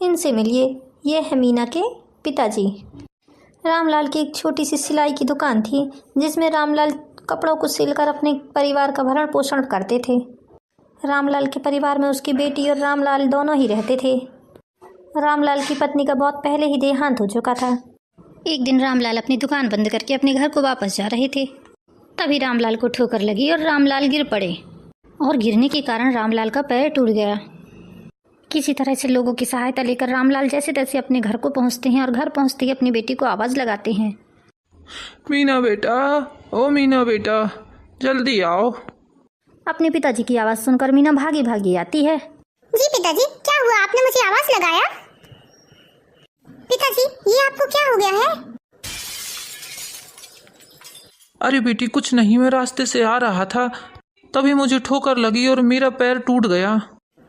इनसे मिलिए, ये है मीना के पिताजी। रामलाल की एक छोटी सी सिलाई की दुकान थी जिसमें रामलाल कपड़ों को सिलकर अपने परिवार का भरण पोषण करते थे। रामलाल के परिवार में उसकी बेटी और रामलाल दोनों ही रहते थे। रामलाल की पत्नी का बहुत पहले ही देहांत हो चुका था। एक दिन रामलाल अपनी दुकान बंद करके अपने घर को वापस जा रहे थे। तभी रामलाल को ठोकर लगी और रामलाल गिर पड़े और गिरने के कारण रामलाल का पैर टूट गया। किसी तरह से लोगों की सहायता लेकर रामलाल जैसे तैसे अपने घर को पहुंचते हैं और घर पहुंचते ही अपनी बेटी को आवाज़ लगाते हैं। मीना बेटा, ओ मीना बेटा, जल्दी आओ। अपने पिताजी की आवाज़ सुनकर मीना भागी भागी आती है। जी पिताजी, क्या हुआ? आपने मुझे आवाज लगाया? पिताजी, ये आपको क्या हो गया है? अरे बेटी कुछ नहीं, मैं रास्ते से आ रहा था तभी मुझे ठोकर लगी और मेरा पैर टूट गया।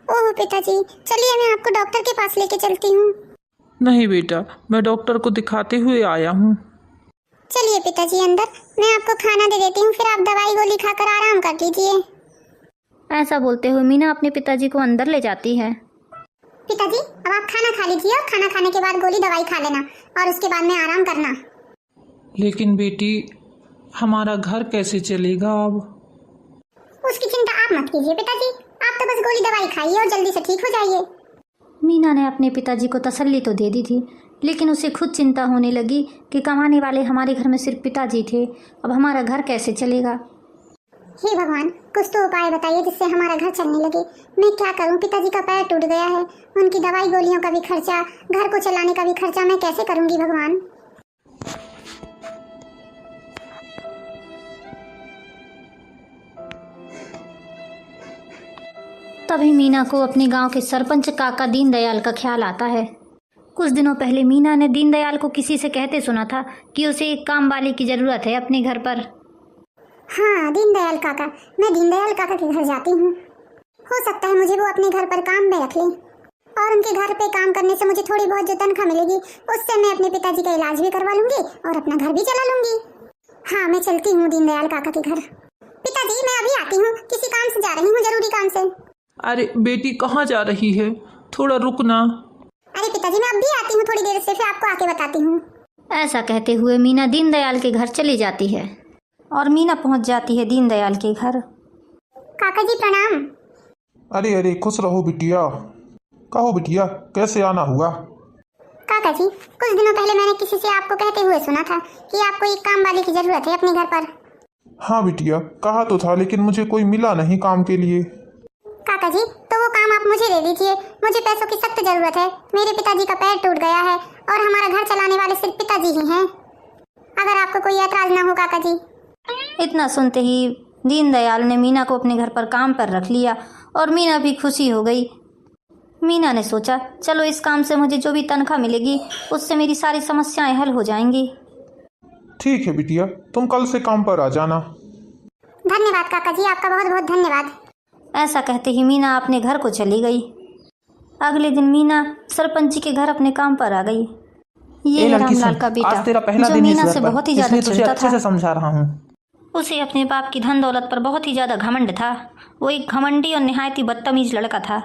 ओह पिताजी, चलिए मैं आपको डॉक्टर के पास लेके चलती हूँ। नहीं बेटा, मैं डॉक्टर को दिखाते हुए आया हूँ। चलिए पिताजी अंदर, मैं आपको खाना दे देती हूँ, फिर आप दवाई गोली खाकर आराम कर लीजिए। ऐसा बोलते हुए मीना अपने पिताजी को अंदर ले जाती है। पिताजी, अब आप खाना खा लीजिए और खाना खाने के बाद गोली दवाई खा लेना और उसके बाद में आराम करना। लेकिन बेटी, हमारा घर कैसे चलेगा अब? उसकी चिंता आप मत कीजिए पिताजी, आप तो बस गोली दवाई खाइए और जल्दी से ठीक हो जाइए। मीना ने अपने पिताजी को तसल्ली तो दे दी थी, लेकिन उसे खुद चिंता होने लगी कि कमाने वाले हमारे घर में सिर्फ पिताजी थे, अब हमारा घर कैसे चलेगा। हे भगवान, कुछ तो उपाय बताइए जिससे हमारा घर चलने लगे। मैं क्या करूं? पिताजी का पैर टूट गया है, उनकी दवाई गोलियों का भी खर्चा, घर को चलाने का भी खर्चा मैं कैसे करूंगी भगवान। तभी मीना को अपने गांव के सरपंच काका दीनदयाल का ख्याल आता है। कुछ दिनों पहले मीना ने दीनदयाल को किसी से कहते सुना था कि उसे एक काम वाले की ज़रूरत है अपने घर पर। हाँ दीनदयाल काका, मैं दीनदयाल काका के घर जाती हूँ। हो सकता है मुझे वो अपने घर पर काम में रख लें और उनके घर पे काम करने से मुझे थोड़ी बहुत जो तनख्वाह मिलेगी उससे मैं अपने पिताजी का इलाज भी करवा लूंगी और अपना घर भी चला लूंगी। हाँ मैं चलती हूँ दीनदयाल काका के घर। पिताजी मैं अभी आती हूँ, किसी काम से जा रही हूँ, जरूरी काम से। अरे बेटी कहाँ जा रही है? थोड़ा रुकना। अरे पिताजी मैं अभी आती हूँ थोड़ी देर से, फिर आपको आके बताती हूँ। ऐसा कहते हुए मीना दीनदयाल के घर चली जाती है और मीना पहुंच जाती है दीनदयाल के घर। काका जी प्रणाम। अरे अरे खुश रहो बिटिया। कहो बिटिया, कैसे आना हुआ? काका जी, कुछ दिनों पहले मैंने किसी से आपको कहते हुए सुना था कि आपको एक काम वाले की जरूरत है अपने घर पर। हाँ बिटिया, कहा तो था लेकिन मुझे कोई मिला नहीं काम के लिए। काका जी, तो वो काम आप मुझे दे दीजिए, मुझे पैसों की सख्त जरूरत है। मेरे पिताजी का पैर टूट गया है और हमारा घर चलाने वाले सिर्फ पिताजी ही हैं। अगर आपको कोई ऐतराज ना हो काका जी। इतना सुनते ही दीनदयाल ने मीना को अपने घर पर काम पर रख लिया और मीना भी खुशी हो गई। मीना ने सोचा चलो इस काम से मुझे जो भी तनख्वाह मिलेगी उससे मेरी सारी समस्याएं हल हो जाएंगी। ठीक है बिटिया, तुम कल से काम पर आ जाना। धन्यवाद काका जी, आपका बहुत बहुत धन्यवाद। ऐसा कहते ही मीना अपने घर को चली गई। अगले दिन मीना सरपंच जी के घर अपने काम पर आ गई। ये है रामलाल का बेटा, आज तेरा पहला जो दिन मीना इस से घर पर, बहुत ही ज्यादा इसलिए तुझे चिढ़ता अच्छे था। से समझा रहा हूँ। उसे अपने बाप की धन दौलत पर बहुत ही ज्यादा घमंड था। वो एक घमंडी और निहायत ही बदतमीज लड़का था।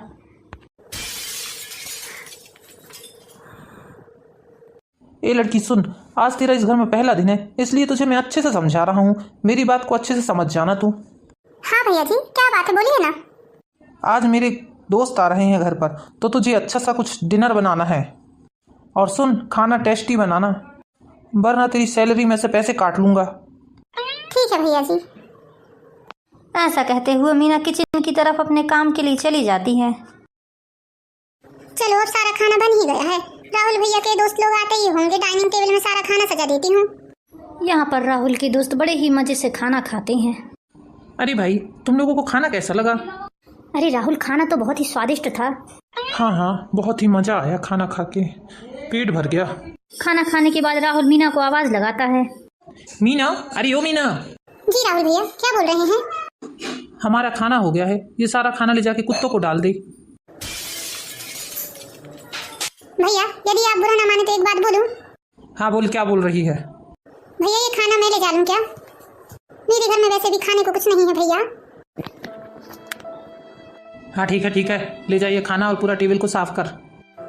ए लड़की सुन, आज तेरा इस घर में पहला दिन है, इसलिए तुझे मैं अच्छे से समझा रहा हूँ। मेरी बात को अच्छे से समझ जाना तू। हाँ भैया जी, क्या बात है, बोलिए ना। आज मेरे दोस्त आ रहे हैं घर पर, तो तुझे अच्छा सा कुछ डिनर बनाना है। और सुन, खाना टेस्टी बनाना, वरना तेरी सैलरी में से पैसे काट लूंगा। ठीक है भैया जी। ऐसा कहते हुए मीना किचन की तरफ अपने काम के लिए चली जाती है। चलो अब सारा खाना बन ही गया है। राहुल भैया के दोस्त लोग आते ही होंगे, डाइनिंग टेबल में सारा खाना सजा देती हूँ। यहाँ पर राहुल के दोस्त बड़े ही मजे से खाना खाते हैं। अरे भाई, तुम लोगों को खाना कैसा लगा? अरे राहुल, खाना तो बहुत ही स्वादिष्ट था। हाँ हाँ, बहुत ही मजा आया खाना खा के, पेट भर गया। खाना खाने के बाद राहुल मीना को आवाज लगाता है। मीना, अरे ओ मीना। जी राहुल भैया, क्या बोल रहे हैं? हमारा खाना हो गया है, ये सारा खाना ले जाके कुत्तों को डाल दे। भैया यदि आप बुरा ना माने तो एक बात बोलूं? हाँ बोल, क्या बोल रही है? भैया ये खाना मैं ले जा लूं क्या? मेरे घर में वैसे भी खाने को कुछ नहीं है भैया। हाँ ठीक है, ले जाइए खाना और पूरा टेबल को साफ कर।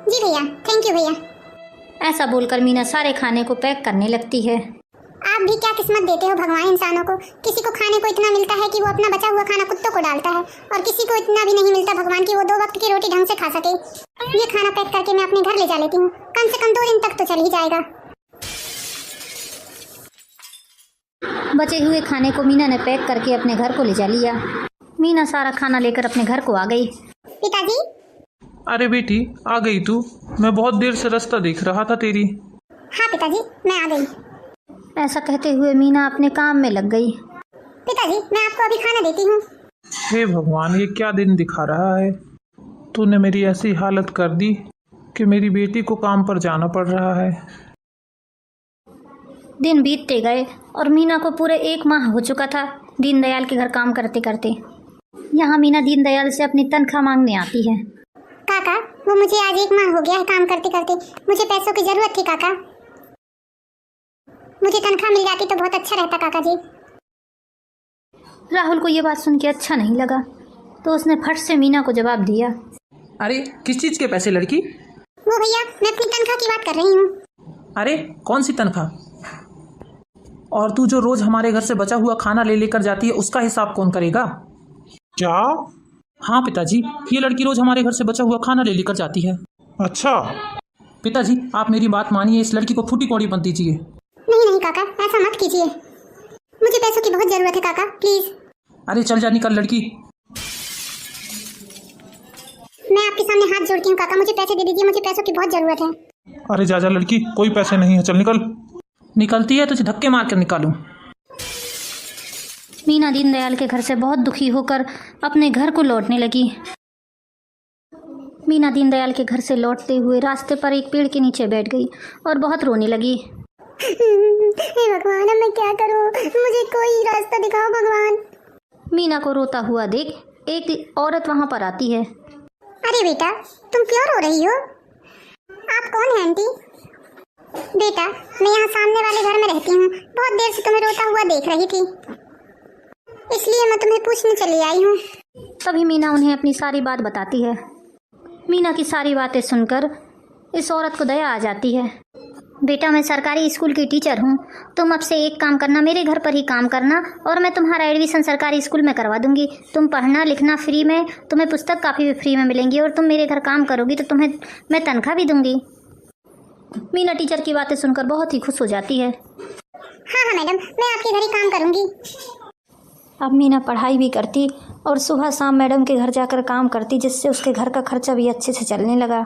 जी भैया, थैंक यू भैया। ऐसा बोलकर मीना सारे खाने को पैक करने लगती है। आप भी क्या किस्मत देते हो भगवान इंसानों को। किसी को खाने को इतना मिलता है कि वो अपना बचा हुआ खाना कुत्तों को डालता है, और किसी को इतना भी नहीं मिलता भगवान कि वो 2 वक्त की रोटी ढंग से खा सके। ये खाना पैक करके मैं अपने घर ले जा लेती हूँ, कम से कम 2 दिन तक तो चल ही जाएगा। बचे हुए खाने को मीना ने पैक करके अपने घर को ले जा लिया। मीना सारा खाना लेकर अपने घर को आ गई। पिताजी। अरे बेटी, आ गई तू? मैं बहुत देर से रास्ता देख रहा था तेरी। हाँ पिताजी, मैं आ गई। ऐसा कहते हुए मीना अपने काम में लग गई। पिताजी, मैं आपको अभी खाना देती हूँ। हे भगवान, ये क्या दिन दिखा रहा है। तूने मेरी ऐसी हालत कर दी कि मेरी बेटी को काम पर जाना पड़ रहा है। दिन बीतते गए और मीना को पूरे 1 माह हो चुका था दीनदयाल के घर काम करते करते। यहाँ मीना दीनदयाल से अपनी तनख्वाह मांगने आती है। काका, वो मुझे आज 1 माह हो गया है काम करते करते। मुझे पैसों की जरूरत थी काका। मुझे तनख्वाह मिल जाती तो बहुत अच्छा रहता काका जी। राहुल को ये बात सुन के अच्छा नहीं लगा, तो उसने फट से मीना को जवाब दिया। अरे किस चीज़ के पैसे लड़की? वो भैया, मैं अपनी तनख्वाह की बात कर रही हूँ। अरे कौन सी तनख्वाह? और तू जो रोज हमारे घर से बचा हुआ खाना ले लेकर जाती है, उसका हिसाब कौन करेगा? क्या? हाँ पिताजी, ये लड़की रोज हमारे घर से बचा हुआ खाना ले लेकर जाती है। अच्छा। पिताजी, आप मेरी बात मानिए, इस लड़की को फूटी कौड़ी मत दीजिए। नहीं नहीं काका, ऐसा मत कीजिए। मुझे पैसों की बहुत जरूरत है काका, प्लीज। अरे चल जा, निकल लड़की। मैं आपके सामने हाथ जोड़ती हूँ काका, मुझे पैसे दे दीजिए, मुझे पैसों की बहुत जरूरत है। अरे जा जा लड़की, कोई पैसे नहीं है, चल निकल। निकलती है तुझे धक्के मार कर निकालूं। मीना दीनदयाल के घर से बहुत दुखी होकर अपने घर को लौटने लगी। मीना दीनदयाल के घर से लौटते हुए रास्ते पर एक पेड़ के नीचे बैठ गई और बहुत रोने लगी। हे भगवान, अब मैं क्या करूं? मुझे कोई रास्ता दिखाओ भगवान। मीना को रोता हुआ देख एक औरत वहां पर आती है। अरे बेटा, तुम क्यों रो रही हो? आप कौन हैं आंटी? बेटा, मैं यहाँ सामने वाले घर में रहती हूँ। बहुत देर से तुम्हें रोता हुआ देख रही थी, इसलिए मैं तुम्हें पूछने चली आई हूँ। तभी मीना उन्हें अपनी सारी बात बताती है। मीना की सारी बातें सुनकर इस औरत को दया आ जाती है। बेटा, मैं सरकारी स्कूल की टीचर हूँ। तुम अब से एक काम करना, मेरे घर पर ही काम करना और मैं तुम्हारा एडमिशन सरकारी स्कूल में करवा दूंगी। तुम पढ़ना लिखना फ्री में, तुम्हें पुस्तक काफ़ी भी फ्री में मिलेंगी और तुम मेरे घर काम करोगी तो तुम्हें मैं तनख्वाह भी दूंगी। मीना टीचर की बातें सुनकर बहुत ही खुश हो जाती है। हाँ हाँ मैडम, मैं आपके घर ही काम करूँगी। अब मीना पढ़ाई भी करती और सुबह शाम मैडम के घर जाकर काम करती, जिससे उसके घर का खर्चा भी अच्छे से चलने लगा।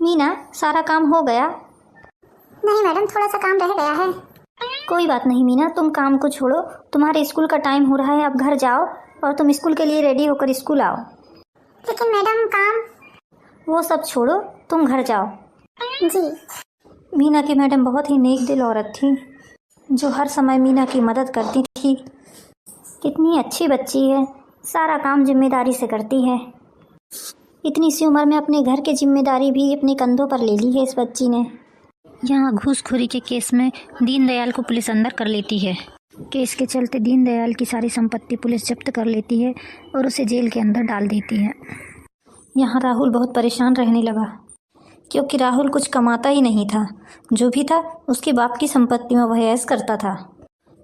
मीना, सारा काम हो गया? नहीं मैडम, थोड़ा सा काम रह गया है। कोई बात नहीं मीना, तुम काम को छोड़ो, तुम्हारे स्कूल का टाइम हो रहा है, अब घर जाओ और तुम स्कूल के लिए रेडी होकर स्कूल आओ। लेकिन मैडम काम। वो सब छोड़ो, तुम घर जाओ। जी। मीना की मैडम बहुत ही नेक दिल औरत थी, जो हर समय मीना की मदद करती थी। कितनी अच्छी बच्ची है, सारा काम जिम्मेदारी से करती है। इतनी सी उम्र में अपने घर की जिम्मेदारी भी अपने कंधों पर ले ली है इस बच्ची ने। यहाँ घूसखोरी के केस में दीनदयाल को पुलिस अंदर कर लेती है। केस के चलते दीनदयाल की सारी संपत्ति पुलिस जब्त कर लेती है और उसे जेल के अंदर डाल देती है। यहाँ राहुल बहुत परेशान रहने लगा, क्योंकि राहुल कुछ कमाता ही नहीं था। जो भी था उसके बाप की संपत्ति में वह ऐश करता था।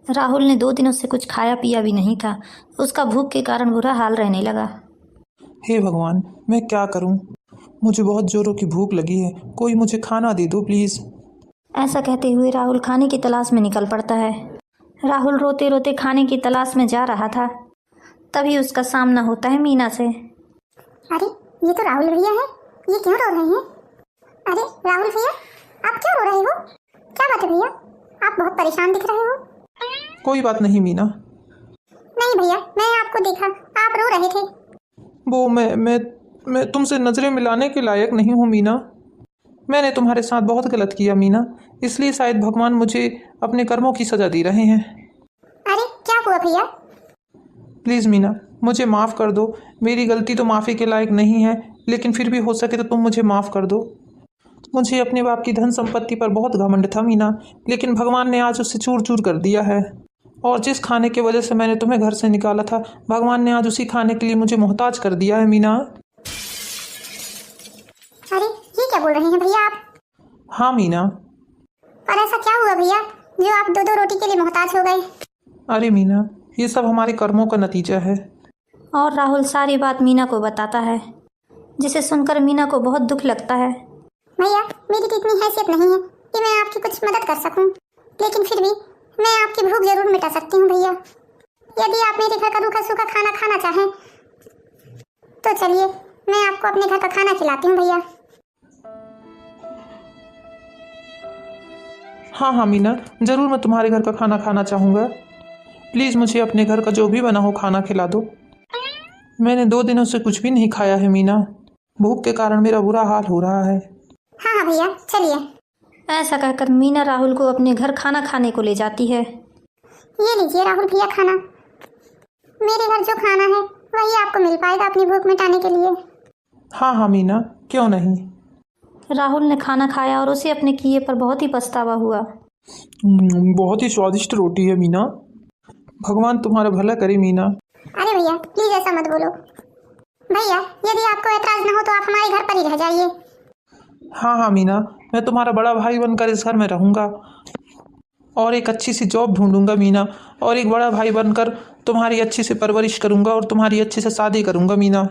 राहुल ने 2 दिनों से कुछ खाया पिया भी नहीं था। उसका भूख के कारण बुरा हाल रहने लगा। हे भगवान, मैं क्या करूं? मुझे बहुत जोरों की भूख लगी है, कोई मुझे खाना दे दो प्लीज़। ऐसा कहते हुए राहुल खाने की तलाश में निकल पड़ता है। राहुल रोते रोते खाने की तलाश में जा रहा था, तभी उसका सामना होता है मीना से। अरे ये तो राहुल भैया है, ये क्यों रो रहे हैं? अरे राहुल भैया, आप क्यों रो रहे हो? क्या बात है भैया, आप बहुत परेशान दिख रहे हो। कोई बात नहीं मीना। नहीं भैया, मैंने आपको देखा, आप रो रहे थे। वो मैं तुमसे नज़रें मिलाने के लायक नहीं हूँ मीना। मैंने तुम्हारे साथ बहुत गलत किया मीना, इसलिए शायद भगवान मुझे अपने कर्मों की सज़ा दे रहे हैं। अरे क्या हुआ भैया? प्लीज़ मीना, मुझे माफ़ कर दो। मेरी गलती तो माफ़ी के लायक नहीं है, लेकिन फिर भी हो सके तो तुम मुझे माफ़ कर दो। मुझे अपने बाप की धन संपत्ति पर बहुत घमंड था मीना, लेकिन भगवान ने आज उसे चूर चूर कर दिया है। और जिस खाने की वजह से मैंने तुम्हें घर से निकाला था, भगवान ने आज उसी खाने के लिए मुझे मोहताज कर दिया है मीना। अरे ये क्या बोल रहे हैं भैया आप? हाँ मीना। और ऐसा क्या हुआ भैया जो आप दो दो रोटी के लिए मोहताज हो गए? अरे मीना, ये सब हमारे कर्मों का नतीजा है। और राहुल सारी बात मीना को बताता है, जिसे सुनकर मीना को बहुत दुख लगता है। भैया मेरी तो इतनी हैसियत नहीं है कि मैं आपकी कुछ मदद कर सकूं, लेकिन फिर भी मैं आपकी भूख जरूर मिटा सकती हूँ भैया। यदि आप मेरे घर का रूखा सूखा खाना खाना चाहें तो चलिए मैं आपको अपने घर का खाना खिलाती हूँ भैया। हाँ हाँ मीना, ज़रूर मैं तुम्हारे घर का खाना खाना चाहूँगा। प्लीज़ मुझे अपने घर का जो भी बना हो खाना खिला दो। मैंने 2 दिनों से कुछ भी नहीं खाया है मीना, भूख के कारण मेरा बुरा हाल हो रहा है। हाँ हाँ भैया चलिए। ऐसा कहकर मीना राहुल को अपने घर खाना खाने को ले जाती है। ये लीजिए राहुल भैया खाना। मेरे घर जो खाना है वही आपको मिल पाएगा अपनी भूख मिटाने के लिए। हाँ हाँ मीना, क्यों नहीं। राहुल ने खाना खाया और उसे अपने किए पर बहुत ही पछतावा हुआ। बहुत ही स्वादिष्ट रोटी है मीना, भगवान तुम्हारा भला करे मीना। अरे भैया प्लीज ऐसा मत बोलो। भैया यदि आपको ऐतराज न हो तो आप हमारे घर पर ही रह जाइए। हाँ हाँ मीना, मैं तुम्हारा बड़ा भाई बनकर इस घर में रहूँगा और एक अच्छी सी जॉब ढूंढूंगा मीना, और एक बड़ा भाई बनकर तुम्हारी अच्छी से परवरिश करूँगा और तुम्हारी अच्छी से शादी करूँगा मीना।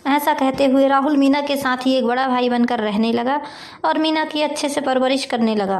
ऐसा कहते हुए राहुल मीना के साथ ही एक बड़ा भाई बनकर रहने लगा और मीना की अच्छे से परवरिश करने लगा।